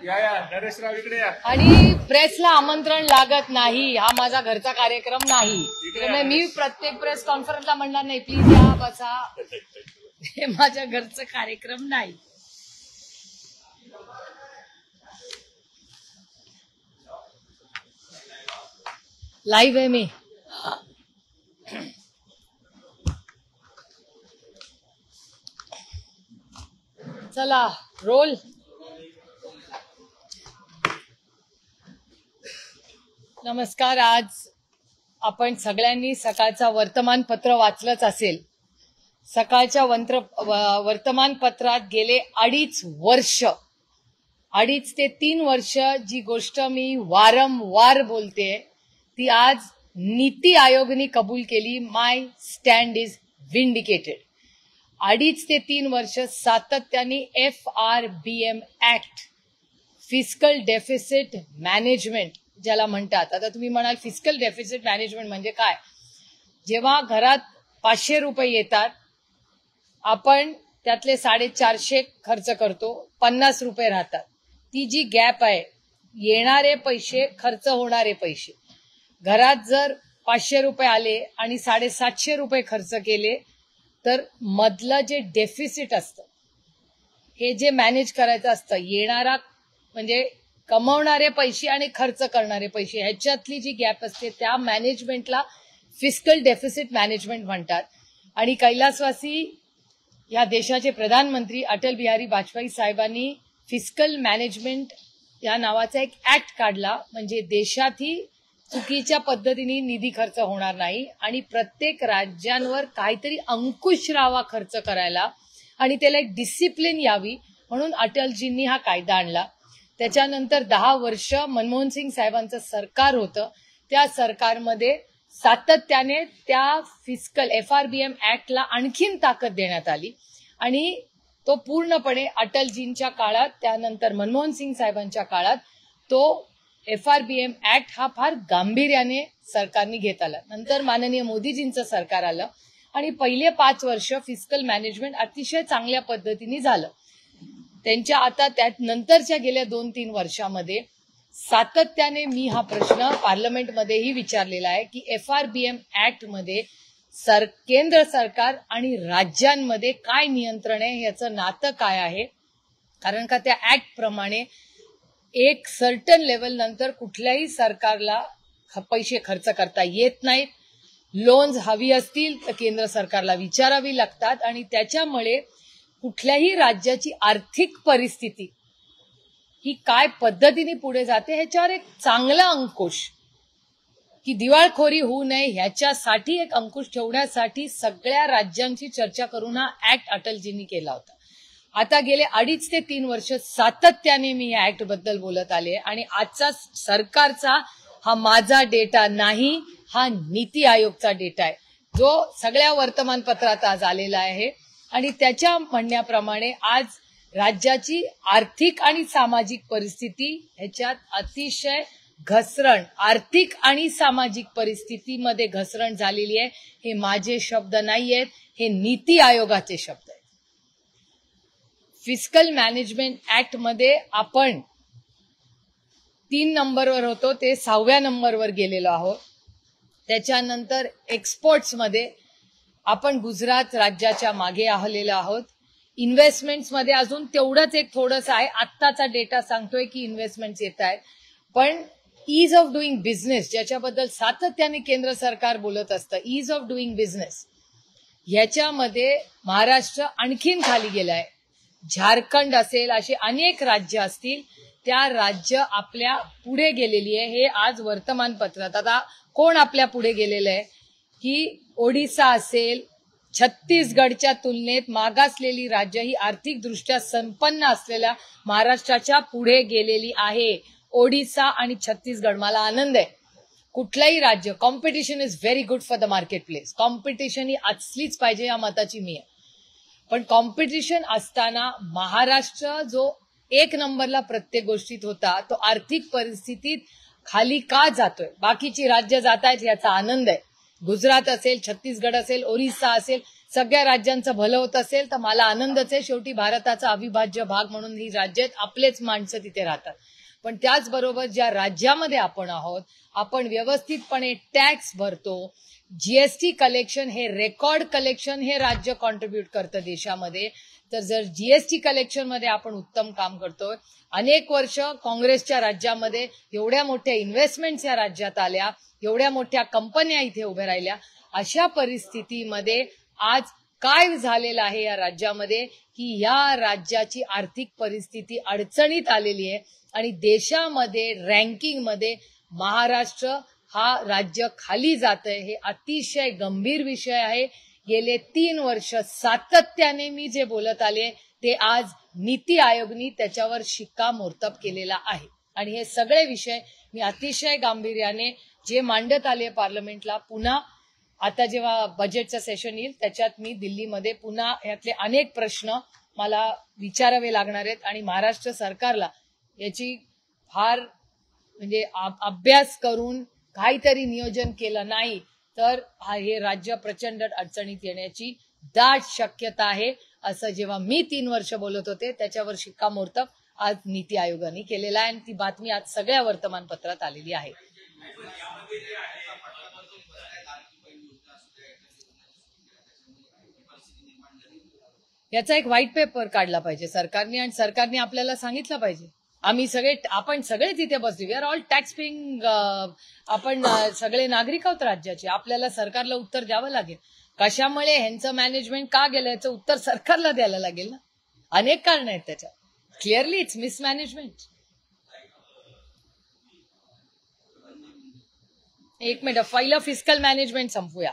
नरेशराव इकडे या. आणि प्रेसला आमंत्रण लागत नाही, हा माझा घरचा कार्यक्रम नाही. त्यामुळे मी प्रत्येक प्रेस कॉन्फरन्सला म्हणणार नाही प्लीज या बसा, हे माझ्या घरचा कार्यक्रम नाही. लाईव्ह आहे मी. चला रोल. नमस्कार. आज आपण सगळ्यांनी सकाळचा वर्तमानपत्र वाचलंच असेल. सकाळच्या वर्तमानपत्रात गेले 2.5 वर्ष, 2.5 ते 3 वर्ष जी गोष्ट मी वारंवार बोलते ती आज नीती आयोगने कबूल केली. माय स्टँड इज विंडिकेटेड. 2.5 ते 3 वर्ष सातत्याने FRBM act, fiscal deficit management ज्याला म्हणतात. आता तुम्ही म्हणाल फिस्कल डेफिसिट मॅनेजमेंट म्हणजे काय? जेव्हा घरात 500 रुपये येतात, आपण त्यातले 450 खर्च करतो, 50 रुपये राहतात. ती जी गॅप आहे, येणारे पैसे खर्च होणारे पैसे, घरात जर 500 रुपये आले आणि 750 रुपये खर्च केले तर मधलं जे डेफिसिट असतं, हे जे मॅनेज करायचं असतं, येणारा म्हणजे कमवणारे पैसे आणि खर्च करणारे पैसे ह्याच्यातली जी गॅप असते त्या मॅनेजमेंटला फिस्कल डेफिसिट मॅनेजमेंट म्हणतात. आणि कैलासवासी या देशाचे प्रधानमंत्री अटल बिहारी वाजपेयी साहेबांनी फिस्कल मॅनेजमेंट या नावाचा एक ऍक्ट काढला. म्हणजे देशातही चुकीच्या पद्धतीने निधी खर्च होणार नाही आणि प्रत्येक राज्यांवर काहीतरी अंकुश राहावा खर्च करायला आणि त्याला एक डिसिप्लिन यावी म्हणून अटलजींनी हा कायदा आणला. त्याच्यानंतर 10 वर्ष मनमोहन सिंग साहेबांचं सरकार होतं. त्या सरकारमध्ये सातत्याने त्या फिस्कल FRBM ऍक्टला आणखीन ताकद देण्यात आली आणि तो पूर्णपणे अटलजींच्या काळात, त्यानंतर मनमोहन सिंग साहेबांच्या काळात तो FRBM ऍक्ट हा फार गांभीर्याने सरकारने घेत आला. नंतर माननीय मोदीजींचं सरकार आलं आणि पहिले 5 वर्ष फिस्कल मॅनेजमेंट अतिशय चांगल्या पद्धतीने झालं. त्यांच्या आता त्यात नंतरच्या गेल्या 2-3 वर्षामध्ये सातत्याने मी हा प्रश्न पार्लमेंटमध्येही विचारलेला आहे की FRBM ऍक्ट मध्ये केंद्र सरकार आणि राज्यांमध्ये काय नियंत्रण आहे, याचं नातं काय आहे. कारण का त्या ऍक्ट प्रमाणे एक सर्टन लेवल नंतर कुठल्याही सरकारला पैसे खर्च करता येत नाहीत. लोन्स हवी असतील तर केंद्र सरकारला विचारावी लागतात आणि त्याच्यामुळे कुठल्याही राज्याची आर्थिक परिस्थिती ही काय पद्धतीने पुढे जाते ह्याच्यावर एक चांगला अंकुश, की दिवाळखोरी होऊ नये ह्याच्यासाठी एक अंकुश ठेवण्यासाठी सगळ्या राज्यांची चर्चा करून हा ऍक्ट अटलजींनी केला होता. आता गेले 2.5 ते 3 वर्ष सातत्याने मी या ऍक्ट बद्दल बोलत आले आणि आजचा सरकारचा हा माझा डेटा नाही, हा नीती आयोगचा डेटा आहे जो सगळ्या वर्तमानपत्रात आज आलेला आहे. आणि त्याच्या म्हणण्याप्रमाणे आज राज्याची आर्थिक आणि सामाजिक परिस्थिती ह्याच्यात अतिशय घसरण, आर्थिक आणि सामाजिक परिस्थितीमध्ये घसरण झालेली आहे. हे माझे शब्द नाही आहेत, हे नीती आयोगाचे शब्द आहेत. फिस्कल मॅनेजमेंट ऍक्ट मध्ये आपण 3 नंबरवर होतो, ते 6व्या नंबरवर गेलेलो आहोत. त्याच्यानंतर एक्सपोर्ट्समध्ये आपण गुजरात राज्याच्या मागे आलेलो आहोत. इन्व्हेस्टमेंट्समध्ये अजून तेवढंच एक थोडंसं आहे. आत्ताचा डेटा सांगतोय की इन्व्हेस्टमेंट्स येत आहेत, पण ईज ऑफ डुईंग बिझनेस ज्याच्याबद्दल सातत्याने केंद्र सरकार बोलत असतं, ईज ऑफ डुईंग बिझनेस, ह्याच्यामध्ये महाराष्ट्र आणखीन खाली गेलाय. झारखंड असेल, असे अनेक राज्य असतील, त्या राज्य आपल्या पुढे गेलेली आहे. हे आज वर्तमानपत्रात. आता कोण आपल्या पुढे गेलेलं आहे की ओडिसा असेल, छत्तीसगडच्या तुलनेत मागासलेली राज्य ही आर्थिकदृष्ट्या संपन्न असलेल्या महाराष्ट्राच्या पुढे गेलेली आहे. ओडिसा आणि छत्तीसगड. मला आनंद आहे. कुठलंही राज्य, competition is very good for the market place. Competition ही असलीच पाहिजे या मताची मी आहे. पण कॉम्पिटिशन असताना महाराष्ट्र जो 1 नंबरला प्रत्येक गोष्टीत होता, तो आर्थिक परिस्थितीत खाली का जातोय? बाकीची राज्य जात आहेत याचा आनंद आहे. गुजरात असेल, छत्तीसगड असेल, ओरिसा असेल, सगळ्या राज्यांचं भलं होत असेल तर मला आनंदच आहे. शेवटी भारताचा अविभाज्य भाग म्हणून ही राज्य आहेत, आपलेच माणसं तिथे राहतात. पण त्याचबरोबर ज्या राज्यामध्ये आपण आहोत, आपण व्यवस्थितपणे टॅक्स भरतो. जीएसटी कलेक्शन हे रेकॉर्ड कलेक्शन हे राज्य कॉन्ट्रीब्यूट करतं देशामध्ये. तर जर जीएसटी कलेक्शन मध्ये आपण उत्तम काम करतोय, अनेक वर्ष काँग्रेसच्या राज्यामध्ये एवढ्या मोठ्या इन्व्हेस्टमेंट्स या राज्यात आल्या, एवढ्या मोठ्या कंपन्या इथे उभ्या राहिल्या, अशा परिस्थितीमध्ये आज काय झालेलं आहे या राज्यामध्ये की या राज्याची आर्थिक परिस्थिती अडचणीत आलेली आहे आणि देशामध्ये रँकिंगमध्ये महाराष्ट्र हा राज्य खाली जात आहे. हे अतिशय गंभीर विषय आहे. गेले 3 वर्ष सातत्याने मी जे बोलत आले ते आज नीती आयोगनी त्याच्यावर शिक्कामोर्तब केलेला आहे आणि हे सगळे विषय मी अतिशय गांभीर्याने जे मांडत आले पार्लमेंटला, पुन्हा आता जेव्हा बजेटचं सेशन येईल त्याच्यात मी दिल्लीमध्ये पुन्हा यातले अनेक प्रश्न मला विचारावे लागणार आहेत आणि महाराष्ट्र सरकारला याची फार म्हणजे अभ्यास करून काहीतरी नियोजन केलं नाही तर हे राज्य प्रचंड अडचणीत येण्याची दाट शक्यता आहे. असं जेव्हा मी 3 वर्ष बोलत होते त्याच्यावर शिक्कामोर्तब आज नीती आयोगाने केलेला आहे आणि ती बातमी आज सगळ्या वर्तमानपत्रात आलेली आहे. याचा एक व्हाईट पेपर काढला पाहिजे सरकारने आणि सरकारने आपल्याला सांगितलं पाहिजे. आपण सगळे तिथे बसलो, we are all tax paying, आपण सगळे नागरिक आहोत राज्याचे. आपल्याला सरकारला उत्तर द्यावं लागेल कशामुळे ह्यांचं मॅनेजमेंट का गेलं याचं उत्तर सरकारला द्यायला लागेल ना. अनेक कारण आहेत त्याच्यात. Clearly it's mismanagement. एक मिनिट, पहिलं फिस्कल मॅनेजमेंट संपूया,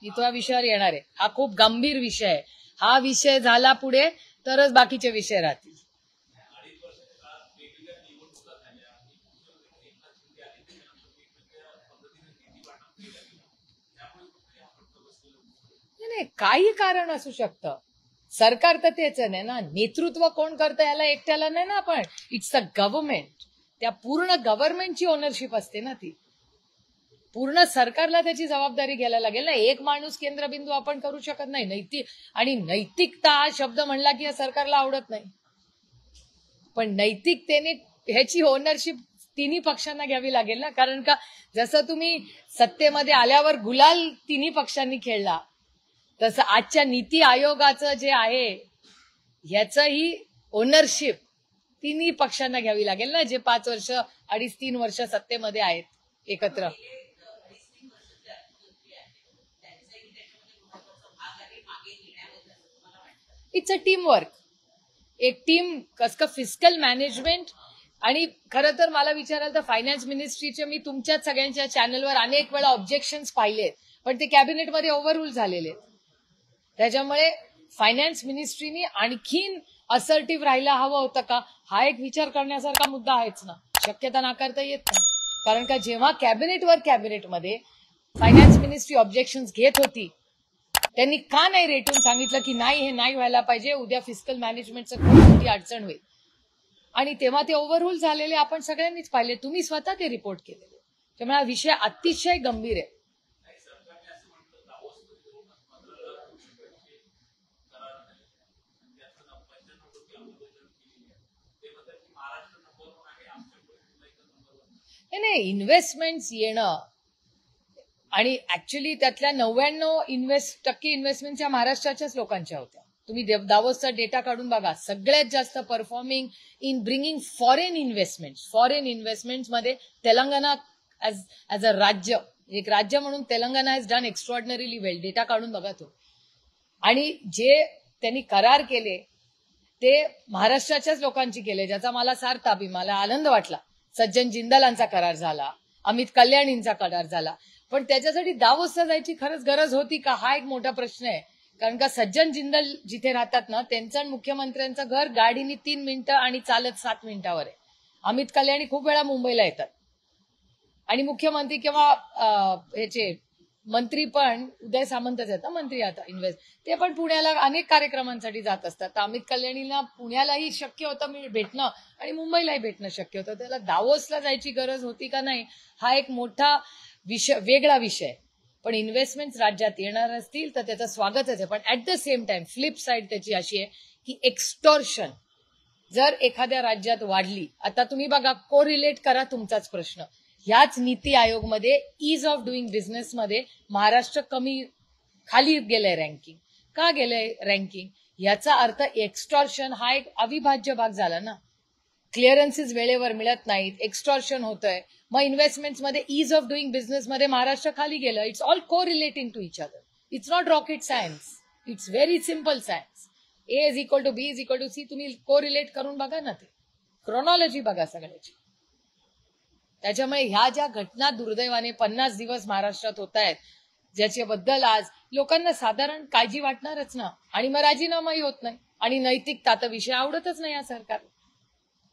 मी तो या विषयावर येणार आहे. हा खूप गंभीर विषय आहे. हा विषय झाला पुढे तरच बाकीचे विषय राहतील. नाही, काही कारण असू शकतं. सरकार तर तेच आहे ना, नेतृत्व कोण करतं याला एकट्याला नाही ना आपण. It's a government. त्या पूर्ण गव्हर्नमेंटची ओनरशिप असते ना ती. पूर्ण सरकारला त्याची जबाबदारी घ्यायला लागेल ना. एक माणूस केंद्रबिंदू आपण करू शकत नाही. नैतिकता हा शब्द म्हणला की सरकारला आवडत नाही, पण नैतिकतेने ह्याची ओनरशिप तिन्ही पक्षांना घ्यावी लागेल ना. कारण का जसं तुम्ही सत्तेमध्ये आल्यावर गुलाल तिन्ही पक्षांनी खेळला, तसं आजच्या नीती आयोगाचं जे आहे ह्याचंही ओनरशिप तिन्ही पक्षांना घ्यावी लागेल ना, जे 5 वर्ष 2.5-3 वर्ष सत्तेमध्ये आहेत एकत्र. It's a team work. एक टीम कसं फिस्कल मॅनेजमेंट. आणि खरं तर मला विचाराल तर फायनान्स मिनिस्ट्रीचे मी तुमच्याच सगळ्यांच्या चॅनलवर अनेक वेळा ऑब्जेक्शन्स पाहिले, पण ते कॅबिनेटमध्ये ओव्हररूल झालेले. त्याच्यामुळे फायनान्स मिनिस्ट्रीनी आणखीन असर्टिव्ह राहायला हवं होतं का, हा एक विचार करण्यासारखा मुद्दा आहेच ना. शक्यता नाकारता येत नाही. कारण का जेव्हा कॅबिनेटमध्ये फायनान्स मिनिस्ट्री ऑब्जेक्शन्स घेत होती, त्यांनी का नाही रेटून सांगितलं की नाही, हे नाही व्हायला पाहिजे, उद्या फिस्कल मॅनेजमेंटचं खूप मोठी अडचण होईल. आणि तेव्हा ते ओव्हररूल झालेले आपण सगळ्यांनीच पाहिले, तुम्ही स्वतः ते रिपोर्ट केलेले. त्यामुळे हा विषय अतिशय गंभीर आहे. नाही, इन्व्हेस्टमेंट्स येणं आणि ऍक्च्युली त्यातल्या 99% इन्व्हेस्टमेंट या महाराष्ट्राच्याच लोकांच्या होत्या. तुम्ही दावोसचा डेटा काढून बघा, सगळ्यात जास्त performing in bringing foreign investment मध्ये तेलंगणा ऍज अ राज्य, एक राज्य म्हणून Telangana has done extraordinarily well. Data काढून बघा तो. आणि जे त्यांनी करार केले ते महाराष्ट्राच्याच लोकांची केले, ज्याचा मला सार्थ मला आनंद वाटला. सज्जन जिंदालांचा करार झाला, अमित कल्याणींचा करार झाला, पण त्याच्यासाठी दावोसला जायची खरंच गरज होती का, हा एक मोठा प्रश्न आहे. कारण का सज्जन जिंदाल जिथे राहतात ना, त्यांचं मुख्यमंत्र्यांचं घर गाडीने 3 मिनिटं आणि चालत 7 मिनिटावर आहे. अमित कल्याणी खूप वेळा मुंबईला येतात आणि मुख्यमंत्री किंवा ह्याचे मंत्री पण उदय सामंतच आहेत ना मंत्री आता ते पण पुण्याला अनेक कार्यक्रमांसाठी जात असतात. तर अमित कल्याणीला पुण्यालाही शक्य होतं भेटणं आणि मुंबईलाही भेटणं शक्य होतं. त्याला दावोसला जायची गरज होती का नाही, हा एक मोठा वेगळा विषय. पण इन्व्हेस्टमेंट राज्यात येणार असतील तर त्याचं स्वागतच आहे. पण at the same time flip side त्याची अशी आहे की एक्स्टॉर्शन जर एखाद्या राज्यात वाढली, आता तुम्ही बघा, कोरिलेट करा तुमचाच प्रश्न, ह्याच नीती आयोगमध्ये ईज ऑफ डुईंग बिझनेसमध्ये महाराष्ट्र खाली गेलंय रँकिंग. का गेलंय रँकिंग? याचा अर्थ एक्स्टॉर्शन हा एक अविभाज्य भाग झाला ना. क्लिअरन्सेस वेळेवर मिळत नाहीत, एक्स्टॉर्शन होतंय, मग इन्व्हेस्टमेंट्समध्ये ईज ऑफ डुईंग बिझनेसमध्ये महाराष्ट्र खाली गेलं. It's all correlating to each other. It's not rocket science, it's very simple science. A is equal to B is equal to C. तुम्ही को रिलेट करून बघा ना, ते क्रोनॉलॉजी बघा सगळ्याची. त्याच्यामुळे ह्या ज्या घटना दुर्दैवाने 50 दिवस महाराष्ट्रात होत आहेत, ज्याच्याबद्दल आज लोकांना साधारण काळजी वाटणारच ना. आणि मग राजीनामाही होत नाही आणि नैतिकता तर विषय आवडतच नाही या सरकार.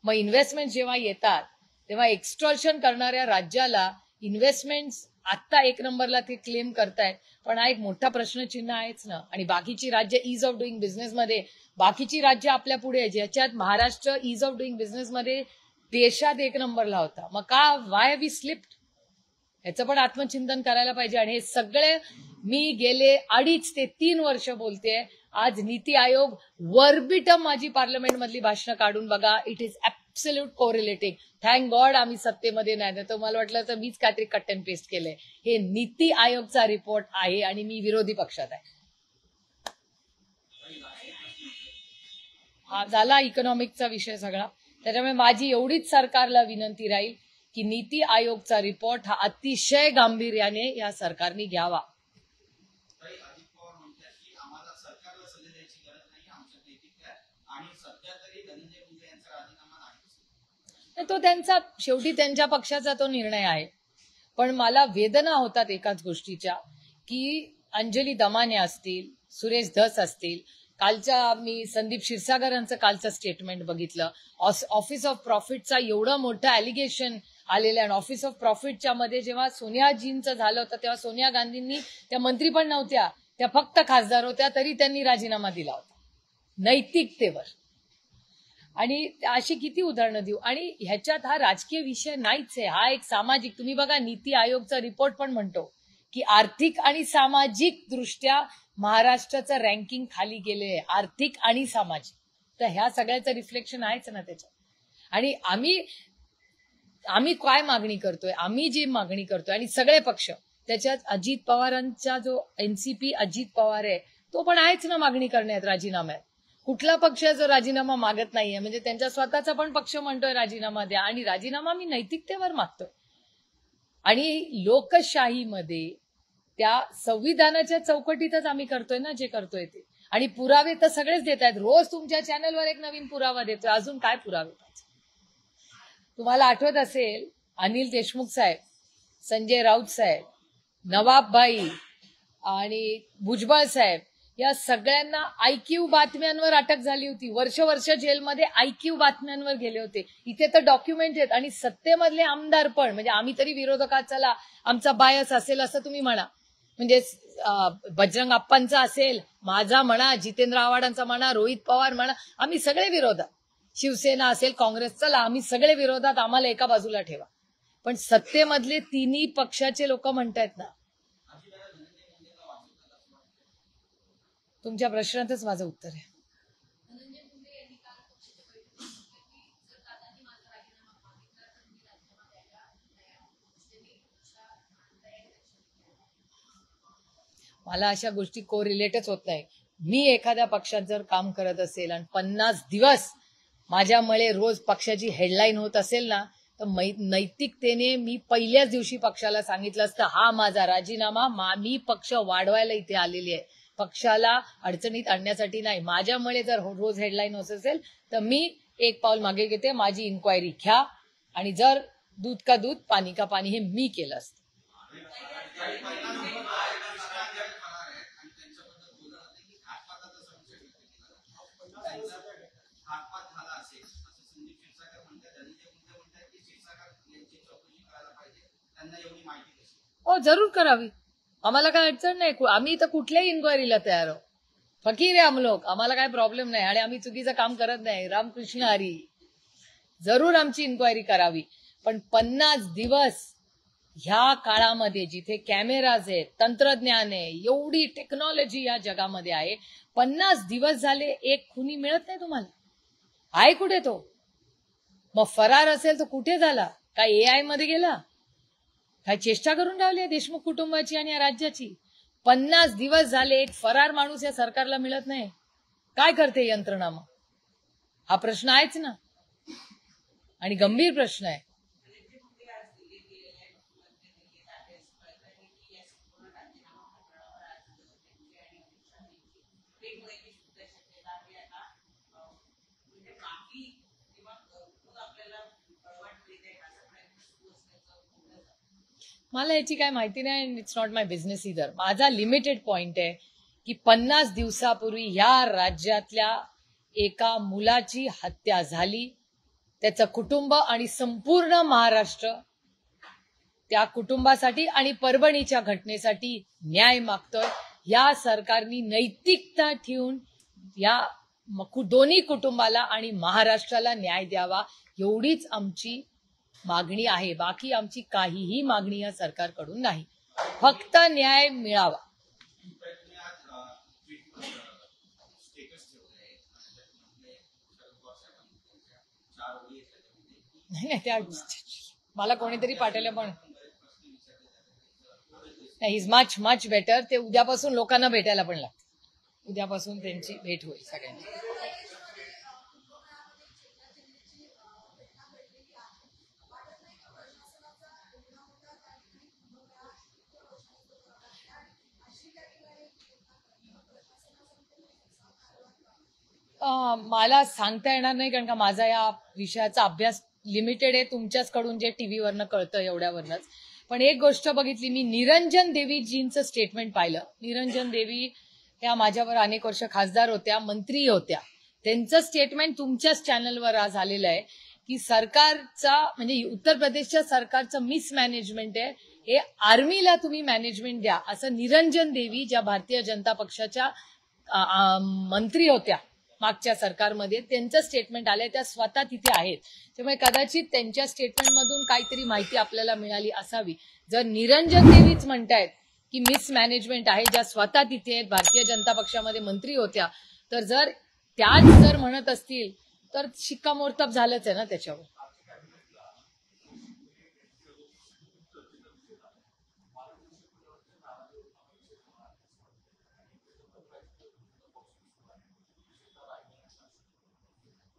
मग इन्व्हेस्टमेंट जेव्हा येतात तेव्हा एक्स्टॉर्शन करणाऱ्या राज्याला इन्व्हेस्टमेंट्स आत्ता एक नंबरला ते क्लेम करतायत, पण हा एक मोठा प्रश्नचिन्ह आहेच ना. आणि बाकीची राज्य ईज ऑफ डुईंग बिझनेसमध्ये, बाकीची राज्य आपल्या पुढे, ज्याच्यात महाराष्ट्र ईज ऑफ डुईंग बिझनेसमध्ये देशात एक नंबरला होता. मग का वाय वी स्लिप्ड? याचं पण आत्मचिंतन करायला पाहिजे. आणि हे सगळे मी गेले 2.5 ते 3 वर्ष बोलतेय. आज नीती आयोग वर्बिटम माझी पार्लमेंट मधली भाषणं काढून बघा. It is absolute correlating. Thank God आम्ही सत्तेमध्ये नाही, तर मला वाटलं तर मीच काहीतरी कट अँड पेस्ट केलंय. हे नीती आयोगचा रिपोर्ट आहे आणि मी विरोधी पक्षात आहे. हा झाला इकॉनॉमिकचा विषय सगळा. त्याच्यामुळे माझी एवढीच सरकारला विनंती राहील की नीती आयोगचा रिपोर्ट हा अतिशय गांभीर्याने या सरकारने घ्यावा. तो त्यांचा शेवटी त्यांच्या पक्षाचा तो निर्णय आहे. पण मला वेदना होतात एकाच गोष्टीच्या की अंजली दमाने असतील, सुरेश धस असतील, कालच्या मी संदीप क्षीरसागर यांचं कालचं स्टेटमेंट बघितलं. ऑफिस ऑफ प्रॉफिटचा एवढं मोठं ॲलिगेशन आलेलं आहे. ऑफिस ऑफ प्रॉफिटच्या मध्ये जेव्हा सोनियाजींचं झालं होतं तेव्हा सोनिया गांधींनी, त्या मंत्री पण नव्हत्या, त्या फक्त खासदार होत्या, तरी त्यांनी राजीनामा दिला होता नैतिकतेवर. आणि अशी किती उदाहरणं देऊ. आणि ह्याच्यात हा राजकीय विषय नाहीच आहे, हा एक सामाजिक. तुम्ही बघा नीती आयोगचा रिपोर्ट पण म्हणतो की आर्थिक आणि सामाजिक दृष्ट्या महाराष्ट्राचं रँकिंग खाली गेले, आर्थिक आणि सामाजिक. तर ह्या सगळ्याचं रिफ्लेक्शन आहेच ना त्याच्यात. आणि आम्ही काय मागणी करतोय, आम्ही जी मागणी करतोय आणि सगळे पक्ष, त्याच्यात अजित पवारांचा जो एनसीपी अजित पवार आहे तो पण आहेच ना मागणी करण्यात, राजीनाम्यात. कुठला पक्ष जो राजीनामा मागत नाहीये, म्हणजे त्यांच्या स्वतःचा पण पक्ष म्हणतोय राजीनामा द्या. आणि राजीनामा मी नैतिकतेवर मागतोय. आणि लोकशाहीमध्ये त्या संविधानाच्या चौकटीतच आम्ही करतोय ना जे करतोय ते. आणि पुरावे तर सगळेच देत आहेत. रोज तुमच्या चॅनलवर एक नवीन पुरावा देतोय. अजून काय पुरावे पाहिजे? तुम्हाला आठवत असेल अनिल देशमुख साहेब, संजय राऊत साहेब, नवाब भाई आणि भुजबळ साहेब, या सगळ्यांना आयक्यू बातम्यांवर अटक झाली होती. वर्ष जेलमध्ये आयक्यू बातम्यांवर गेले होते. इथे तर डॉक्युमेंट आहेत. आणि सत्तेमधले आमदार पण, म्हणजे आम्ही तरी विरोधकात चला आमचा बायस असेल असं तुम्ही म्हणा, म्हणजे बजरंग अप्पांचा असेल, माझा म्हणा, जितेंद्र आव्हाडांचा म्हणा, रोहित पवार म्हणा, आम्ही सगळे विरोधात. शिवसेना असेल, काँग्रेस, चला आम्ही सगळे विरोधात, आम्हाला एका बाजूला ठेवा. पण सत्तेमधले तिन्ही पक्षाचे लोक म्हणतायत ना. तुमच्या प्रश्नातच माझं उत्तर आहे. मला अशा गोष्टी को रिलेटच होत नाही. मी एखाद्या पक्षात जर काम करत असेल आणि 50 दिवस माझ्यामुळे रोज पक्षाची हेडलाईन होत असेल ना, तर नैतिकतेने मी पहिल्याच दिवशी पक्षाला सांगितलं असतं, हा माझा राजीनामा, मी पक्ष वाढवायला इथे आलेली आहे, पक्षाला अडचणीत आणण्यासाठी नाही. माझ्यामुळे जर रोज हेडलाईन होत असेल तर मी एक पाऊल मागे घेते, माझी इन्क्वायरी घ्या. आणि जर दूध का दूध पाणी का पाणी हे मी केलं असतं. हो, जरूर करावी. आम्हाला काय अडचण नाही. आम्ही तर कुठल्याही इन्क्वायरीला तयार आहोत. फकीर आहे हम लोग, आम्हाला काय प्रॉब्लेम नाही. आणि आम्ही चुकीचं काम करत नाही. रामकृष्ण हरी. जरूर आमची इन्क्वायरी करावी. पण 50 दिवस ह्या काळामध्ये जिथे कॅमेराज आहेत, तंत्रज्ञान आहे, एवढी टेक्नॉलॉजी या जगामध्ये आहे, 50 दिवस झाले एक खुनी मिळत नाही तुम्हाला. आहे कुठे तो? मग फरार असेल तर कुठे झाला? काय AI मध्ये गेला? काय चेष्टा करून राहिली देशमुख कुटुंबाची आणि या राज्याची? 50 दिवस झाले एक फरार माणूस या सरकारला मिळत नाही. काय करते यंत्रणा मग? हा प्रश्न आहेच ना, आणि गंभीर प्रश्न आहे. मला याची काय माहिती नाही. इट्स नॉट माय बिझनेस इधर. माझा लिमिटेड पॉइंट आहे की 50 दिवसापूर्वी या राज्यातल्या एका मुलाची हत्या झाली. त्याचं कुटुंब आणि संपूर्ण महाराष्ट्र त्या कुटुंबासाठी आणि परभणीच्या घटनेसाठी न्याय मागतोय. या सरकारनी नैतिकता ठेवून या दोन्ही कुटुंबाला आणि महाराष्ट्राला न्याय द्यावा, एवढीच आमची मागणी आहे. बाकी आमची काहीही मागणी या सरकारकडून नाही, फक्त न्याय मिळावा. नाही, त्या मला कोणीतरी पाठवलं, पण इज मच मच बेटर. ते उद्यापासून लोकांना भेटायला पण लागतं. उद्यापासून त्यांची भेट होईल सगळ्यांची. मला सांगता येणार नाही, कारण का माझा या विषयाचा अभ्यास लिमिटेड आहे. तुमच्याचकडून जे टीव्हीवरनं कळतं एवढ्यावरनच. पण एक गोष्ट बघितली मी, निरंजन देवीजींचं स्टेटमेंट पाहिलं. निरंजन देवी ह्या माझ्यावर अनेक वर्ष खासदार होत्या, मंत्री होत्या. त्यांचं स्टेटमेंट तुमच्याच चॅनलवर आज आलेलं आहे की सरकारचा म्हणजे उत्तर प्रदेशच्या सरकारचं मिसमॅनेजमेंट आहे, हे आर्मीला तुम्ही मॅनेजमेंट द्या, असं निरंजन देवी ज्या भारतीय जनता पक्षाच्या मंत्री होत्या मागच्या सरकारमध्ये, त्यांचं स्टेटमेंट आलंय. त्या स्वतः तिथे आहेत, त्यामुळे कदाचित त्यांच्या स्टेटमेंटमधून काहीतरी माहिती आपल्याला मिळाली असावी. जर निरंजन देवीच म्हणतायत की मिसमॅनेजमेंट आहे, ज्या स्वतः तिथे आहेत, भारतीय जनता पक्षामध्ये मंत्री होत्या, तर जर त्याच जर म्हणत असतील तर शिक्कामोर्तब झालंच आहे ना त्याच्यावर.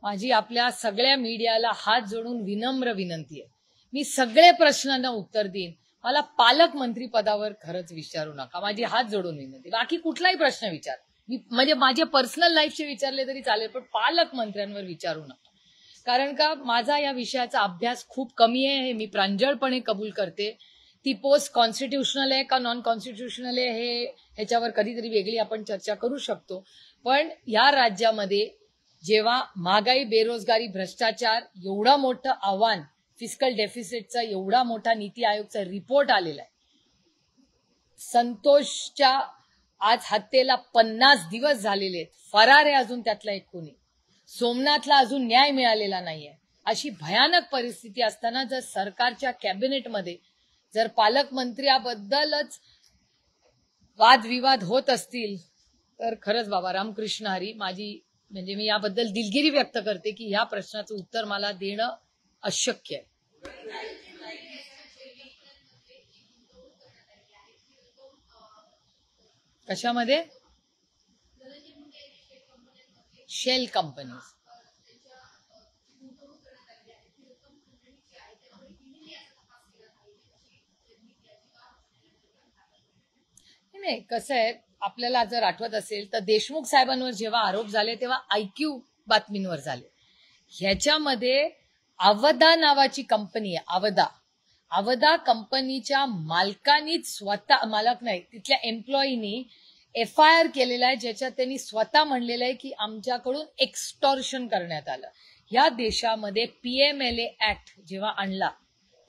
माझी आपल्या सगळ्या मीडियाला हात जोडून विनम्र विनंती आहे, मी सगळे प्रश्नांना उत्तर देईन. मला पालकमंत्री पदावर खरंच विचारू नका, माझी हात जोडून विनंती. बाकी कुठलाही प्रश्न विचार, मी म्हणजे माझे पर्सनल लाईफचे विचारले तरी चालेल, पण पालकमंत्र्यांवर विचारू नका. कारण का माझा या विषयाचा अभ्यास खूप कमी आहे, हे मी प्रांजळपणे कबूल करते. ती पोस्ट कॉन्स्टिट्युशनल आहे का नॉन कॉन्स्टिट्युशनल आहे हे ह्याच्यावर कधीतरी वेगळी आपण चर्चा करू शकतो. पण या राज्यामध्ये जेव्हा महागाई, बेरोजगारी, भ्रष्टाचार एवढं मोठं आव्हान, फिस्कल डेफिसिटचा एवढा मोठा नीती आयोगचा रिपोर्ट आलेला आहे, संतोषच्या आज हत्येला 50 दिवस झालेले आहेत, फरार आहे अजून त्यातला एक कोणी, सोमनाथला अजून न्याय मिळालेला नाहीये, अशी भयानक परिस्थिती असताना जर सरकारच्या कॅबिनेटमध्ये जर पालकमंत्र्याबद्दलच वादविवाद होत असतील तर खरंच बाबा रामकृष्ण हरी. माझी म्हणजे मी याबद्दल दिलगिरी व्यक्त करते की ह्या प्रश्नाचं उत्तर मला देणं अशक्य आहे. कशामध्ये? Shell companies. नाही, कसं आहे, आपल्याला जर आठवत असेल तर देशमुख साहेबांवर जेव्हा आरोप झाले तेव्हा IQ बातमींवर झाले. ह्याच्यामध्ये अवधा नावाची कंपनी आहे, अवधा कंपनीच्या मालकानीच स्वतः, मालक नाही तिथल्या एम्प्लॉईनी FIR केलेला आहे, ज्याच्यात त्यांनी स्वतः म्हणलेलं आहे की आमच्याकडून एक्स्टॉर्शन करण्यात आलं. या देशामध्ये PMLA ऍक्ट जेव्हा आणला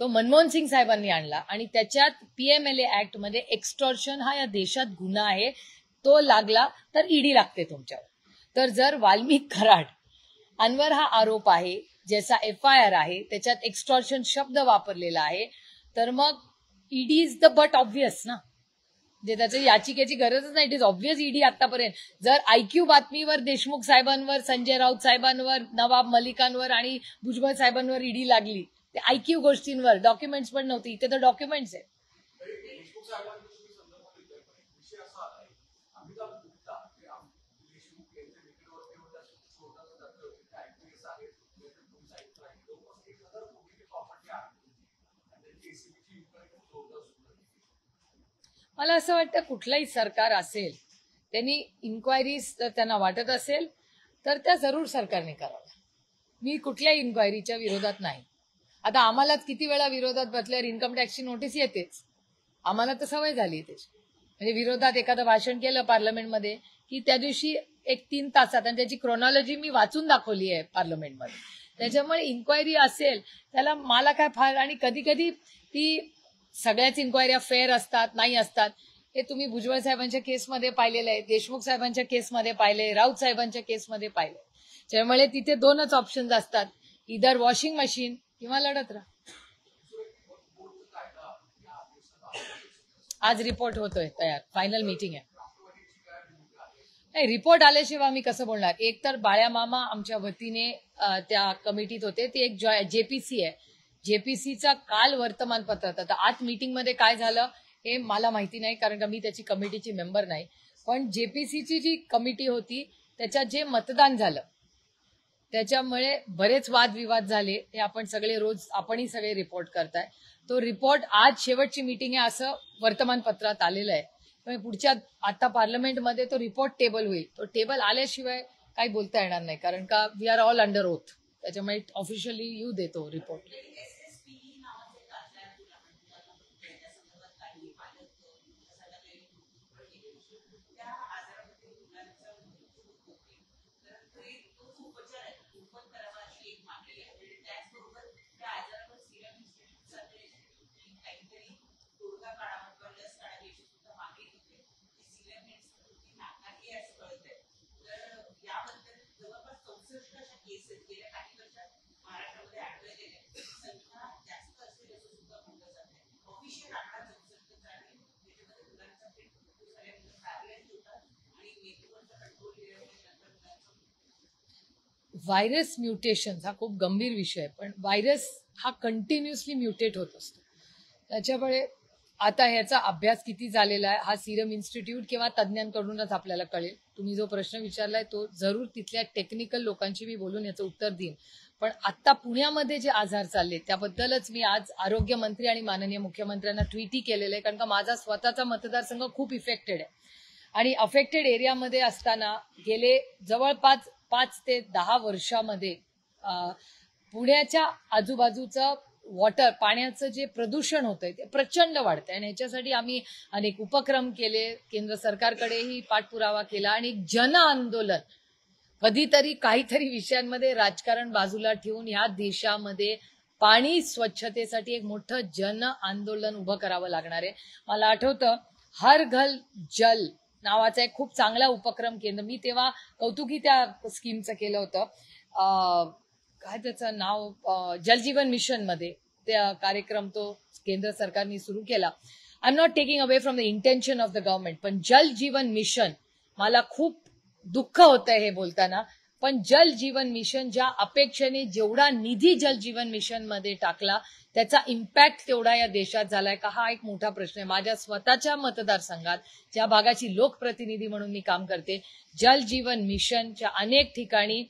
तो मनमोहन सिंग साहेबांनी आणला, आणि त्याच्यात PMLA ऍक्ट मध्ये एक्स्टॉर्शन हा या देशात गुन्हा आहे, तो लागला तर ED लागते तुमच्यावर. तर जर वाल्मिक कराड अंवर हा आरोप आहे, ज्याचा FIR आहे, त्याच्यात एक्स्टॉर्शन शब्द वापरलेला आहे, तर मग ED is the but obvious ना, म्हणजे त्याची याचिकेची गरजच नाही. इट इज ऑब्व्हियस ईडी आतापर्यंत जर आयक्यू बातमीवर देशमुख साहेबांवर, संजय राऊत साहेबांवर, नवाब मलिकांवर आणि भुजबळ साहेबांवर ईडी लागली, ते आयक्यू गोष्टींवर डॉक्युमेंट्स पण नव्हते. इथे तर डॉक्युमेंट्स आहेत. मला असं वाटतं कुठलंही सरकार असेल त्यांनी इन्क्वायरीज जर त्यांना वाटत असेल तर त्या जरूर सरकारने कराव्या. मी कुठल्याही इन्क्वायरीच्या विरोधात नाही. आता आम्हालाच किती वेळा विरोधात बसल्यावर इन्कम टॅक्सची नोटीस येतेच. आम्हाला तर सवय झाली त्याची. म्हणजे विरोधात एखादं भाषण केलं पार्लमेंटमध्ये की त्या दिवशी एक 3 तासात, आणि त्याची क्रोनॉलॉजी मी वाचून दाखवली आहे पार्लमेंटमध्ये. त्याच्यामुळे इन्क्वायरी असेल त्याला मला काय फार, आणि कधी कधी ती सगळ्याच इन्क्वायऱ्या फेअर असतात नाही असतात हे तुम्ही भुजबळ साहेबांच्या केसमध्ये पाहिलेलं आहे, देशमुख साहेबांच्या केसमध्ये पाहिले, राऊत साहेबांच्या केसमध्ये पाहिले. त्यामुळे तिथे 2च ऑप्शन्स असतात, इधर वॉशिंग मशीन किंवा लढत राहा. आज रिपोर्ट होतोय तयार, फायनल मीटिंग आहे. नाही, रिपोर्ट आल्याशिवाय मी कसं बोलणार. एक तर बाळ्या मामा आमच्या वतीने त्या कमिटीत होते. ती एक जेपीसी आहे. जेपीसीचा काल वर्तमानपत्रात, आता आज मीटिंगमध्ये काय झालं हे मला माहिती नाही कारण का मी त्याची कमिटीची मेंबर नाही. पण जेपीसीची जी कमिटी होती त्याच्यात जे मतदान झालं त्याच्यामुळे बरेच वादविवाद झाले. हे आपण सगळे रोज, आपणही सगळे रिपोर्ट करताय. तो रिपोर्ट आज शेवटची मीटिंग आहे असं वर्तमानपत्रात आलेलं आहे. त्यामुळे पुढच्या आता पार्लमेंटमध्ये तो रिपोर्ट टेबल होईल. तो टेबल आल्याशिवाय काही बोलता येणार नाही कारण का we are all under oath. त्याच्यामुळे ऑफिशियली येऊ देतो रिपोर्ट. व्हायरस म्युटेशन हा खूप गंभीर विषय आहे. पण व्हायरस हा कंटिन्युअसली म्युटेट होत असतो. त्याच्यामुळे आता ह्याचा अभ्यास किती झालेला आहे हा सिरम इन्स्टिट्यूट किंवा तज्ज्ञांकडूनच आपल्याला कळेल. तुम्ही जो प्रश्न विचारलाय तो जरूर तिथल्या टेक्निकल लोकांशी मी बोलून याचं उत्तर देईन. पण आता पुण्यामध्ये जे आजार चालले त्याबद्दलच मी आज आरोग्यमंत्री आणि माननीय मुख्यमंत्र्यांना ट्विटही केलेलं आहे कारण का माझा स्वतःचा मतदारसंघ खूप इफेक्टेड आहे. आणि अफेक्टेड एरियामध्ये असताना गेले जवळपास 5 ते 10 वर्षामध्ये पुण्याच्या आजूबाजूचं वॉटर, पाण्याचं जे प्रदूषण होतंय ते प्रचंड वाढतंय. आणि ह्याच्यासाठी आम्ही अनेक उपक्रम केले, केंद्र सरकारकडेही पाठपुरावा केला आणि जन आंदोलन, कधीतरी काहीतरी विषयांमध्ये राजकारण बाजूला ठेवून ह्या देशामध्ये पाणी स्वच्छतेसाठी एक मोठं जन आंदोलन उभं करावं लागणार आहे. मला आठवतं हर घर जल नावाचा एक खूप चांगला उपक्रम केंद्र, मी तेव्हा कौतुकी त्या स्कीमचं केलं होतं. काय त्याचं नाव, जलजीवन मिशन मध्ये त्या कार्यक्रम तो केंद्र सरकारने सुरू केला. I am not taking away from the intention of the government, पण जल जीवन मिशन, मला खूप दुःख होतंय हे बोलताना, पण जल जीवन मिशन ज्या अपेक्षेने जेवढा निधी जल जीवन मिशन मध्ये टाकला त्याचा इम्पॅक्ट तेवढा या देशात झालाय का हा एक मोठा प्रश्न आहे. माझ्या स्वतःच्या मतदारसंघात ज्या भागाची लोकप्रतिनिधी म्हणून मी काम करते, जल जीवन मिशनच्या अनेक ठिकाणी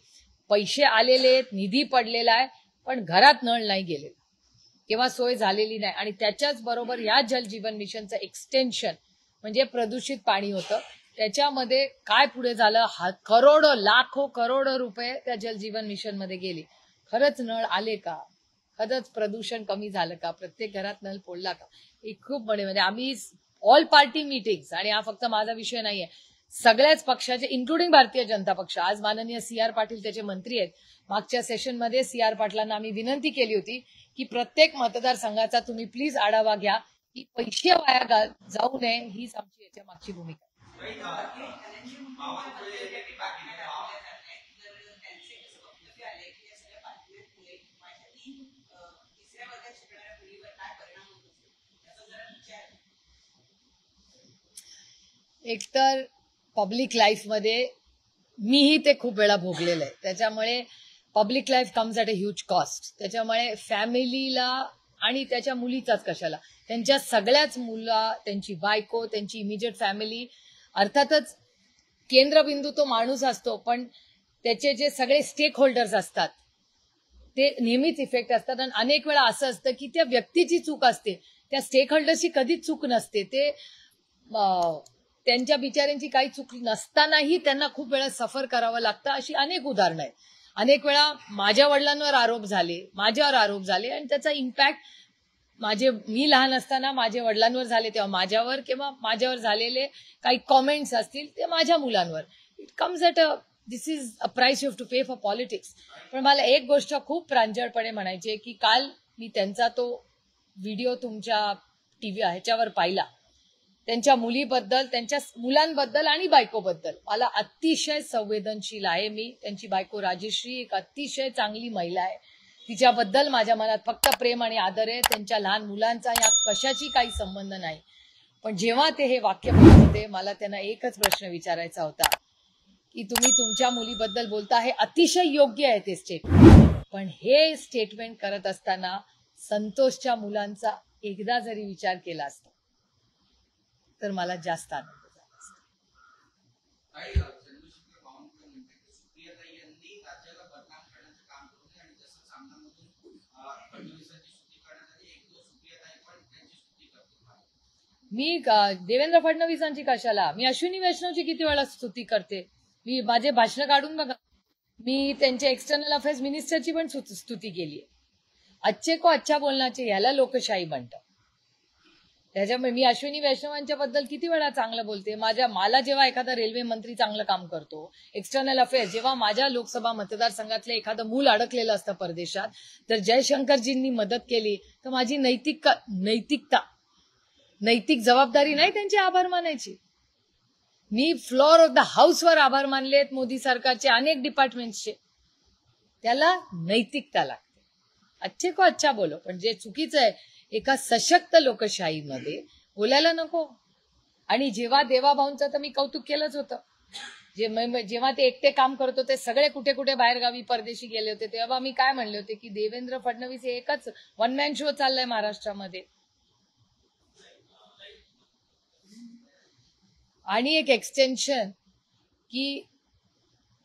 पैसे आलेले आहेत, निधी पडलेला आहे, पण घरात नळ नाही गेलेला किंवा सोय झालेली नाही. आणि त्याच्याच बरोबर या जल जीवन मिशनचं एक्सटेन्शन म्हणजे प्रदूषित पाणी होतं. त्याच्यामध्ये काय पुढे झालं, करोडो लाखो करोडो रुपये त्या जल जीवन मिशन मध्ये गेले. खरंच नळ आले का, खरंच प्रदूषण कमी झालं का, प्रत्येक घरात नळ पोळला का, हे खूप म्हणजे आम्ही ऑल पार्टी मीटिंग्स, आणि हा फक्त माझा विषय नाहीये, सगळ्याच पक्षाचे इन्क्लुडिंग भारतीय जनता पक्ष, आज माननीय CR पाटील त्याचे मंत्री आहेत, मागच्या सेशनमध्ये CR पाटलांना आम्ही विनंती केली होती की प्रत्येक मतदारसंघाचा तुम्ही प्लीज आढावा घ्या की पैसे वाया जाऊ नये, हीच आमची याच्या मागची भूमिका. एकतर पब्लिक लाईफमध्ये मीही ते खूप वेळा भोगलेलं आहे, त्याच्यामुळे public life comes at a huge cost. त्याच्यामुळे फॅमिलीला आणि त्याच्या मुलीचाच कशाला, त्यांच्या सगळ्याच मुला, त्यांची बायको, त्यांची इमिजिएट फॅमिली, अर्थातच केंद्रबिंदू तो माणूस असतो, पण त्याचे जे सगळे स्टेक होल्डर्स असतात ते नेहमीच इफेक्ट असतात. आणि अनेक वेळा असं असतं की त्या व्यक्तीची चूक असते, त्या स्टेक होल्डर्सची कधीच चूक नसते. ते त्यांच्या बिचाऱ्यांची काही चूक नसतानाही त्यांना खूप वेळा सफर करावं लागतं. अशी अनेक उदाहरणं आहेत. अनेक वेळा माझ्या वडिलांवर आरोप झाले, माझ्यावर आरोप झाले, आणि त्याचा इम्पॅक्ट मी लहान असताना माझ्या वडिलांवर झाले तेव्हा माझ्यावर, किंवा माझ्यावर झालेले काही कॉमेंट्स असतील ते माझ्या मुलांवर. It comes at this is a price you have to pay for politics. पण मला एक गोष्ट खूप प्रांजळपणे म्हणायची आहे की काल मी त्यांचा तो व्हिडिओ तुमच्या ह्याच्यावर पाहिला, त्यांच्या मुलीबद्दल, त्यांच्या मुलांबद्दल आणि बायकोबद्दल. मला अतिशय संवेदनशील आहे मी. त्यांची बायको राजश्री एक अतिशय चांगली महिला आहे, तिच्याबद्दल माझ्या मनात फक्त प्रेम आणि आदर आहे. त्यांच्या लहान मुलांचा या कशाची काही संबंध नाही. पण जेव्हा ते हे वाक्य बोलत होते, मला त्यांना एकच प्रश्न विचारायचा होता की तुम्ही तुमच्या मुलीबद्दल बोलता, हे अतिशय योग्य आहे ते स्टेटमेंट, पण हे स्टेटमेंट करत असताना संतोषच्या मुलांचा एकदा जरी विचार केला असता तर मला जास्त आनंद झाला असता. मी देवेंद्र फडणवीसांची कशाला, मी अश्विनी वैष्णवची किती वेळा स्तुती करते. मी माझे भाषण काढून बघा, मी त्यांच्या एक्सटर्नल अफेअर्स मिनिस्टरची पण स्तुती केली आहे. अच्छे को अच्छा बोलण्याचे याला लोकशाही म्हणतात. त्याच्यामुळे मी अश्विनी वैष्णवांच्या बद्दल किती वेळा चांगलं बोलते. मला जेव्हा एखादा रेल्वे मंत्री चांगलं काम करतो, एक्सटर्नल अफेअर्स, जेव्हा माझ्या लोकसभा मतदारसंघातलं एखादं मूल अडकलेलं असतं परदेशात, तर जयशंकरजींनी मदत केली तर माझी नैतिक जबाबदारी नाही त्यांचे आभार मानायची. मी फ्लोअर ऑफ द हाऊसवर आभार मानलेत मोदी सरकारचे अनेक डिपार्टमेंट्सचे. त्याला नैतिकता लागते. अच्छे को अच्छा बोलो, पण जे चुकीचं आहे एका सशक्त लोकशाहीमध्ये बोलायला नको. आणि जेव्हा देवाभाऊंचं तर मी कौतुक केलंच होतं, जेव्हा ते एकटे काम करत होते, सगळे कुठे कुठे बाहेरगावी परदेशी गेले होते, तेव्हा मी काय म्हणले होते की देवेंद्र फडणवीस हे एकच वन मॅन शो चाललाय महाराष्ट्रामध्ये. आणि एक एक्सटेन्शन की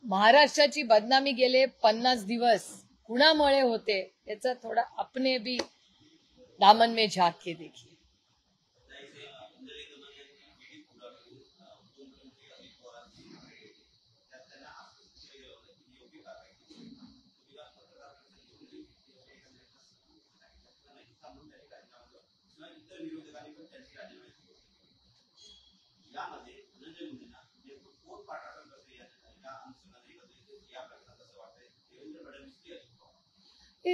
महाराष्ट्राची बदनामी गेले 50 दिवस कुणामुळे होते याचा थोडा अपने भी दामन में झांक के देखिए.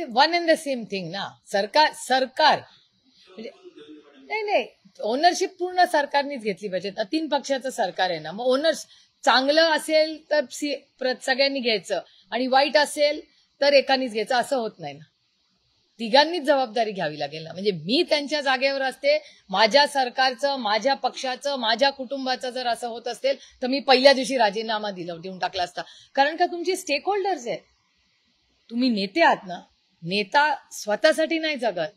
One and the same thing ना. सरकार नाही, ओनरशिप पूर्ण सरकारनेच घेतली पाहिजे. 3 पक्षाचं सरकार आहे ना, मग ओनर्स चांगलं असेल तर सगळ्यांनी घ्यायचं आणि वाईट असेल तर एकानीच घ्यायचं, असं होत नाही ना. तिघांनीच जबाबदारी घ्यावी लागेल ना. म्हणजे मी त्यांच्या जागेवर असते, माझ्या सरकारचं, माझ्या पक्षाचं, माझ्या कुटुंबाचं जर असं होत असेल तर मी पहिल्या दिवशी राजीनामा देऊन टाकला असता. कारण का तुमचे स्टेक होल्डर्स आहेत, तुम्ही नेते आहात ना. नेता स्वतःसाठी नाही जगत,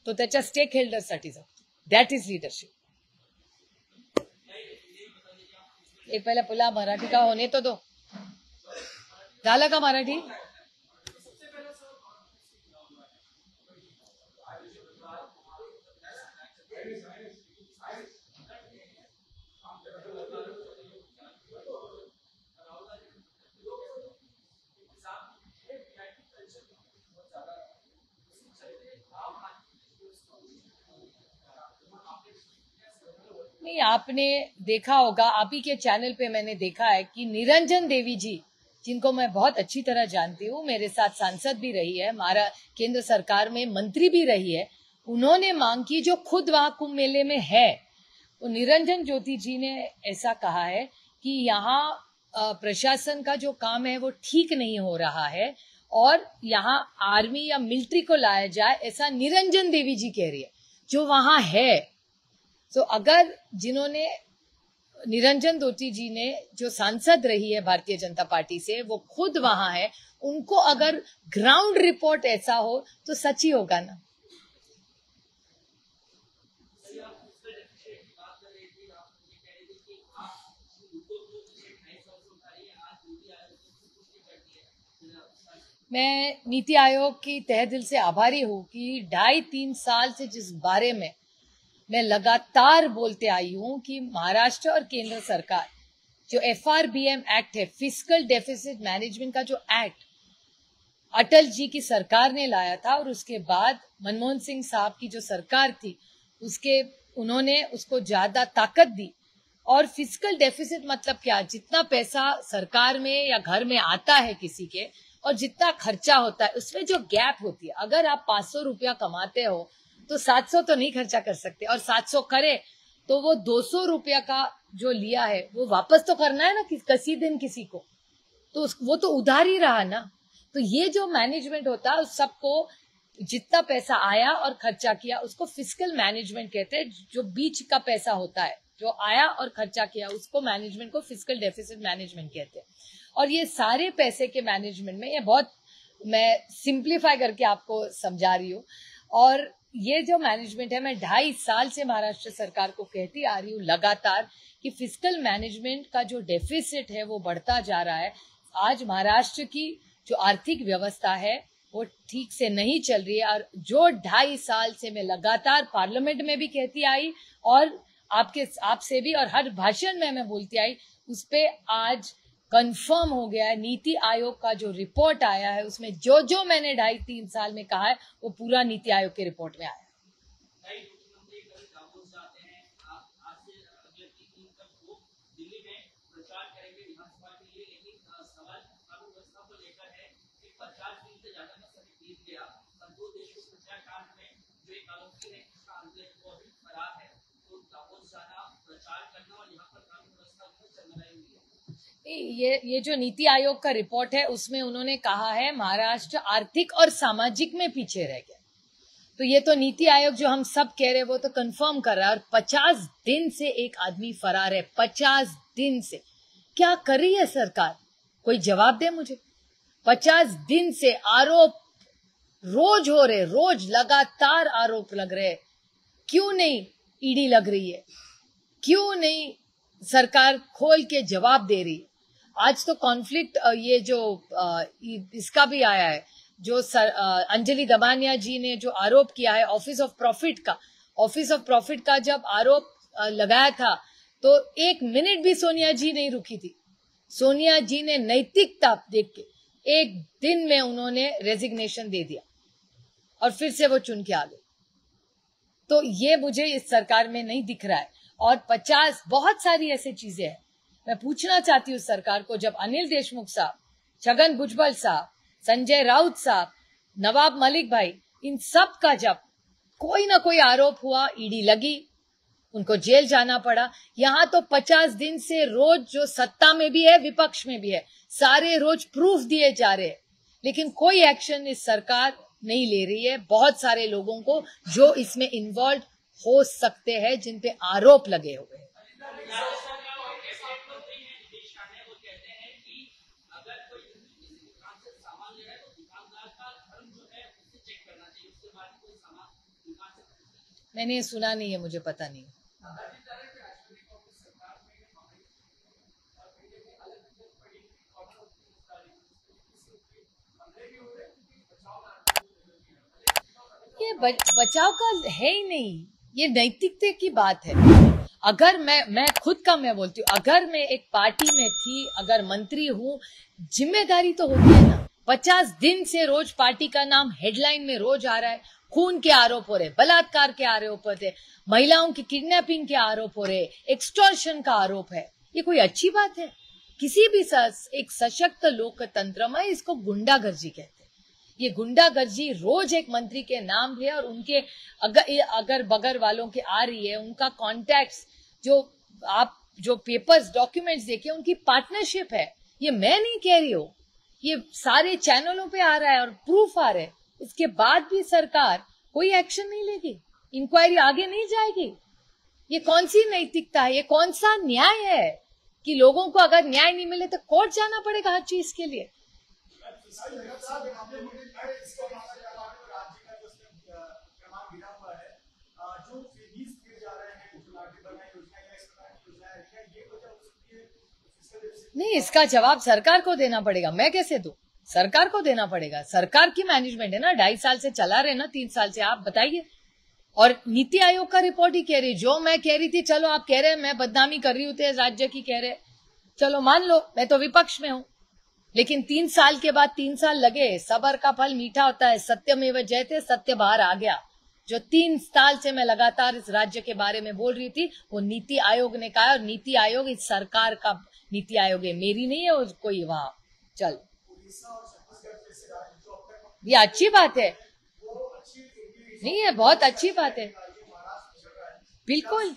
तो त्याच्या स्टेक होल्डरसाठी जगतो. That is leadership. एक पहिला पुला मराठी का होणे तो दो झालं का मराठी. नहीं, आपने देखा होगा, आप ही के चैनल पे मैंने देखा है कि निरंजन देवी जी, जिनको मैं बहुत अच्छी तरह जानती हूँ, मेरे साथ सांसद भी रही है, हमारा केंद्र सरकार में मंत्री भी रही है, उन्होंने मांग की जो खुद वहां कुंभ मेले में है. तो निरंजन ज्योति जी ने ऐसा कहा है कि यहाँ प्रशासन का जो काम है वो ठीक नहीं हो रहा है और यहाँ आर्मी या मिलिट्री को लाया जाए, ऐसा निरंजन देवी जी कह रही है जो वहां है. तो अगर जिन्होंने निरंजन दोटी जी ने जो सांसद रही है भारतीय जनता पार्टी से, वो खुद वहां है, उनको अगर ग्राउंड रिपोर्ट ऐसा हो तो सच ही होगा ना। मैं नीति आयोग की तहे दिल से आभारी हूँ कि 2.5-3 साल से जिस बारे में मैं लगातार बोलते आई हूँ कि महाराष्ट्र और केंद्र सरकार जो FRBM एक्ट है, फिस्कल डेफिसिट मैनेजमेंट का जो एक्ट अटल जी की सरकार ने लाया था, और उसके बाद मनमोहन सिंह साहब की जो सरकार थी उन्होंने उसको ज्यादा ताकत दी। और फिस्कल डेफिसिट मतलब क्या, जितना पैसा सरकार में या घर में आता है किसी के और जितना खर्चा होता है उसमें जो गैप होती है। अगर आप 500 रुपया कमाते हो तो 700 तो नहीं खर्चा कर सकते, और 700 करे तो वो 200 रुपया का जो लिया है वो वापस तो करना है ना किसी दिन किसी को, तो वो तो उधार ही रहा ना। तो ये जो मैनेजमेंट होता है उस सबको जितना पैसा आया और खर्चा किया उसको फिस्कल मैनेजमेंट कहते हैं। जो बीच का पैसा होता है जो आया और खर्चा किया उसको मैनेजमेंट को फिस्कल डेफिसिट मैनेजमेंट कहते हैं। और ये सारे पैसे के मैनेजमेंट में, ये बहुत मैं सिंप्लीफाई करके आपको समझा रही हूँ, और ये जो मैनेजमेंट है, मैं 2.5 साल से महाराष्ट्र सरकार को कहती आ रही हूँ लगातार कि फिस्कल मैनेजमेंट का जो डेफिसिट है वो बढ़ता जा रहा है। आज महाराष्ट्र की जो आर्थिक व्यवस्था है वो ठीक से नहीं चल रही है, और जो 2.5 साल से मैं लगातार पार्लियामेंट में भी कहती आई और आपसे भी और हर भाषण में मैं बोलती आई, उस पे आज कंफर्म हो गया है। नीति आयोग का जो रिपोर्ट आया है उसमें जो मैंने 2.5-3 साल में कहा है वो पूरा नीति आयोग के रिपोर्ट में आया है। ये जो नीति आयोग का रिपोर्ट है उसमें उन्होंने कहा है महाराष्ट्र आर्थिक और सामाजिक में पीछे रह गया। तो ये तो नीति आयोग जो हम सब कह रहे हैं वो तो कंफर्म कर रहा है। और 50 दिन से एक आदमी फरार है, 50 दिन से। क्या कर रही है सरकार, कोई जवाब दे मुझे। 50 दिन से आरोप रोज हो रहे, रोज लगातार आरोप लग रहे। क्यों नहीं ईडी लग रही है, क्यों नहीं सरकार खोल के जवाब दे रही है। आज तो कॉन्फ्लिक्ट ये जो इसका भी आया है, जो अंजलि दमानिया जी ने जो आरोप किया है ऑफिस ऑफ प्रॉफिट का जब आरोप लगाया था तो 1 मिनट भी सोनिया जी नहीं रुकी थी। सोनिया जी ने नैतिकता देख के 1 दिन में उन्होंने रेजिग्नेशन दे दिया और फिर से वो चुन के आ गए। तो ये मुझे इस सरकार में नहीं दिख रहा है। और 50 बहुत सारी ऐसी चीजें हैं। मैं पूछना चाहती हूँ सरकार को, जब अनिल देशमुख साहब, छगन भुजबल साहब, संजय राउत साहब, नवाब मलिक भाई, इन सब का जब कोई ना कोई आरोप हुआ, ईडी लगी, उनको जेल जाना पड़ा। यहाँ तो 50 दिन से रोज जो सत्ता में भी है विपक्ष में भी है, सारे रोज प्रूफ दिए जा रहे हैं, लेकिन कोई एक्शन इस सरकार नहीं ले रही है। बहुत सारे लोगों को जो इसमें इन्वॉल्व हो सकते हैं, जिन पे आरोप लगे हुए हैं। मैंने सुना नहीं है, मुझे पता नहीं। ये बचाव का है ही नहीं, ये नैतिकता की बात है। अगर मैं खुद का मैं बोलती हूँ, अगर मैं एक पार्टी में थी, अगर मंत्री हूँ, जिम्मेदारी तो होती है ना। 50 दिन से रोज पार्टी का नाम हेडलाइन में रोज आ रहा है, खून के आरोप हो रहे, बलात्कार के आरोप होते, महिलाओं की किडनैपिंग के आरोप हो रहे, एक्सटॉर्शन का आरोप है। ये कोई अच्छी बात है? किसी भी एक सशक्त लोकतंत्र में इसको गुंडागर्दी कहते हैं। ये गुंडागर्दी रोज एक मंत्री के नाम है और उनके अगर बगर वालों के आ रही है, उनका कॉन्टैक्ट्स जो पेपर्स डॉक्यूमेंट्स देखे, उनकी पार्टनरशिप है। ये मैं नहीं कह रही हूँ, ये सारे चैनलों पे आ रहा है और प्रूफ आ रहा है। इसके बाद भी सरकार कोई एक्शन नहीं लेगी, इंक्वायरी आगे नहीं जाएगी। ये कौन सी नैतिकता है? ये कौन सा न्याय है कि लोगों को अगर न्याय नहीं मिले तो कोर्ट जाना पड़ेगा हर चीज के लिए? नहीं, इसका जवाब सरकार को देना पड़ेगा। मैं कैसे दूं? सरकार को देना पड़ेगा। सरकार की मैनेजमेंट है ना, 2.5 साल से चला रहे ना, 3 साल से। आप बताइए। और नीति आयोग का रिपोर्ट ही कह रही, जो मैं कह रही थी, चलो आप कह रहे मैं बदनामी कर रही हूँ राज्य की, कह रहे चलो मान लो, मैं तो विपक्ष में हूं, लेकिन 3 साल के बाद 3 साल लगे। सबर का फल मीठा होता है, सत्यमेव जयते, सत्य बाहर आ गया। जो 3 साल से मैं लगातार इस राज्य के बारे में बोल रही थी, वो नीति आयोग ने कहा। और नीति आयोग इस सरकार का नीति आयोग है, मेरी नहीं है कोई वहां। चल, ये अच्छी बात है, नहीं है, बहुत अच्छी बात है, बिल्कुल।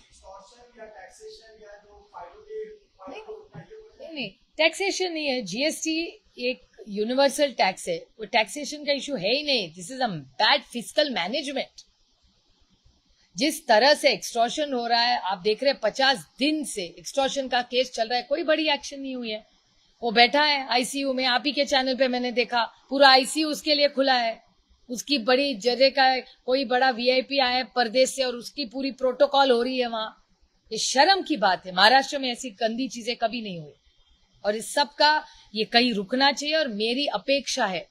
नहीं, टैक्सेशन नहीं है। जीएसटी एक यूनिवर्सल टैक्स है, वो टैक्सेशन का इशू है ही नहीं। This is a bad fiscal management. जिस तरह से एक्सटॉर्शन हो रहा है, आप देख रहे हैं 50 दिन से एक्सटॉर्शन का केस चल रहा है, कोई बड़ी एक्शन नहीं हुई है। वो बैठा है आईसीयू में, आप ही के चैनल पे मैंने देखा, पूरा आईसीयू उसके लिए खुला है। उसकी बड़ी जगह का कोई बड़ा वीआईपी आया है परदेश से, और उसकी पूरी प्रोटोकॉल हो रही है वहां। ये शर्म की बात है। महाराष्ट्र में ऐसी गंदी चीजें कभी नहीं हुई, और इस सब का ये कहीं रुकना चाहिए। और मेरी अपेक्षा है,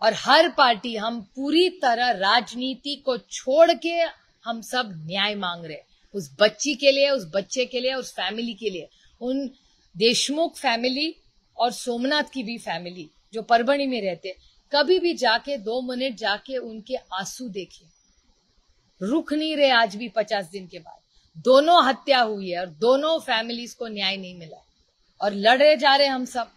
और हर पार्टी, हम पूरी तरह राजनीति को छोड़ के हम सब न्याय मांग रहे, उस बच्ची के लिए, उस बच्चे के लिए, उस फैमिली के लिए, उन देशमुख फैमिली और सोमनाथ की भी फैमिली जो परभणी में रहते। कभी भी जाके 2 मिनट जाके उनके आंसू देखिए, रुक नहीं रहे आज भी 50 दिन के बाद। दोनों हत्या हुई है और दोनों फैमिलीज को न्याय नहीं मिला, और लड़े जा रहे हम सब।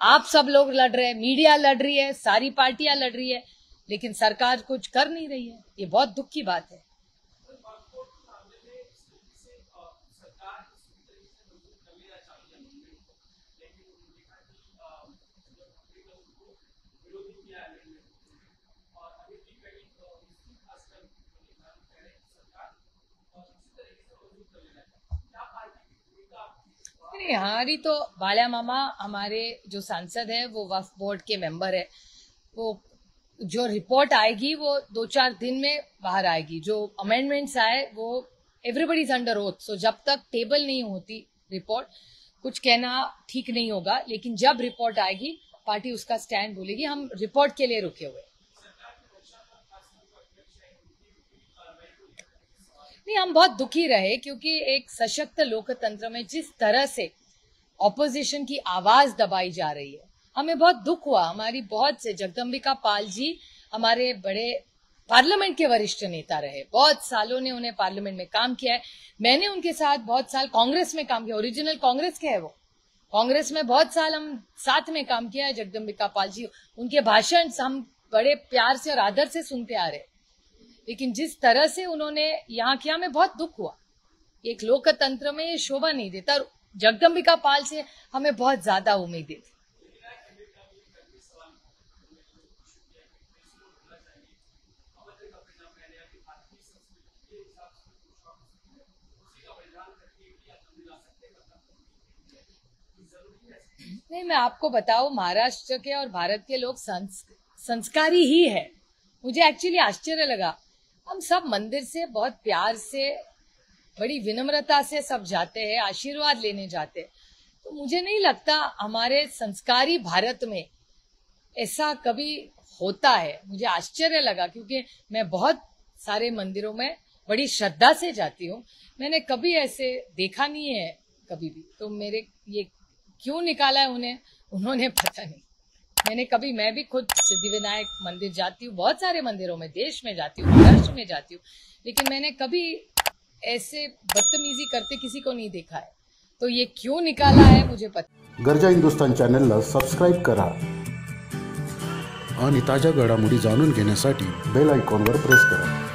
आप सब लोग लड़ रहे हैं, मीडिया लड़ रही है, सारी पार्टियां लड़ रही है, लेकिन सरकार कुछ कर नहीं रही है। ये बहुत दुख की बात है। हमारी तो बाला मामा, हमारे जो सांसद है, वो वक्फ बोर्ड के मेंबर है। वो जो रिपोर्ट आएगी वो 2-4 दिन में बाहर आएगी। जो अमेंडमेंट्स आए वो everybody is under oath, so जब तक टेबल नहीं होती रिपोर्ट, कुछ कहना ठीक नहीं होगा। लेकिन जब रिपोर्ट आएगी, पार्टी उसका स्टैंड बोलेगी। हम रिपोर्ट के लिए रुके हुए नहीं, हम बहुत दुखी रहे, क्योंकि एक सशक्त लोकतंत्र में जिस तरह से ऑपोजिशन की आवाज दबाई जा रही है, हमें बहुत दुख हुआ। हमारी बहुत से जगदम्बिका पाल जी हमारे बड़े पार्लियामेंट के वरिष्ठ नेता रहे, बहुत सालों ने उन्हें पार्लियामेंट में काम किया है। मैंने उनके साथ बहुत साल कांग्रेस में काम किया, ओरिजिनल कांग्रेस के है वो। कांग्रेस में बहुत साल हम साथ में काम किया है। जगदम्बिका पाल जी, उनके भाषण हम बड़े प्यार से और आदर से सुनते आ रहे, लेकिन जिस तरह से उन्होंने यहाँ किया, हमें बहुत दुख हुआ। एक लोकतंत्र में ये शोभा नहीं देता। और जगदम्बिका पाल से हमें बहुत ज्यादा उम्मीदें थी। नहीं, मैं आपको बताऊं, महाराष्ट्र के और भारत के लोग संस्कारी ही है। मुझे एक्चुअली आश्चर्य लगा। हम सब मंदिर से बहुत प्यार से, बड़ी विनम्रता से सब जाते हैं, आशीर्वाद लेने जाते हैं। तो मुझे नहीं लगता हमारे संस्कारी भारत में ऐसा कभी होता है। मुझे आश्चर्य लगा, क्योंकि मैं बहुत सारे मंदिरों में बड़ी श्रद्धा से जाती हूँ। मैंने कभी ऐसे देखा नहीं है कभी भी। तो मेरे ये क्यों निकाला है उन्हें, उन्होंने पता नहीं। मैं भी खुद सिद्धिविनायक मंदिर जाती हूँ, बहुत सारे मंदिरों में देश में जाती हूँ, महाराष्ट्र में जाती हूँ, लेकिन मैंने कभी ऐसे बदतमीजी करते किसी को नहीं देखा है। तो ये क्यों निकाला है मुझे पता। गरजा हिंदुस्तान चॅनलला सबस्क्राईब करा आणि ताज्या घडामोडी जाणून घेण्यासाठी बेल आयकॉनवर प्रेस करा।